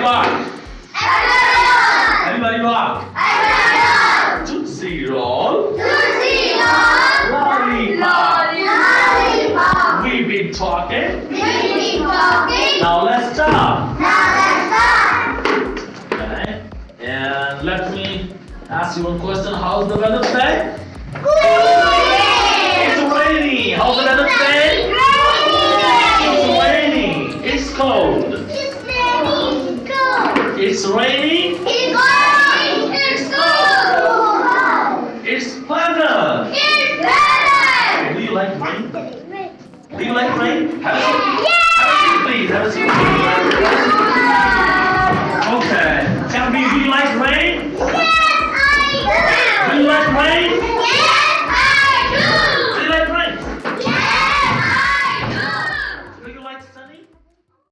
bark. Everybody bark. Tootsie roll. Lollipop. We've been talking. Now let's stop. Okay. And let me ask you one question. How's the weather today? It's rainy. How's the weather today? It's rainy. It's cold. It's rainy. It's pleasant. Do you like rain? Do you like rain? Have a seat, please. Have a seat.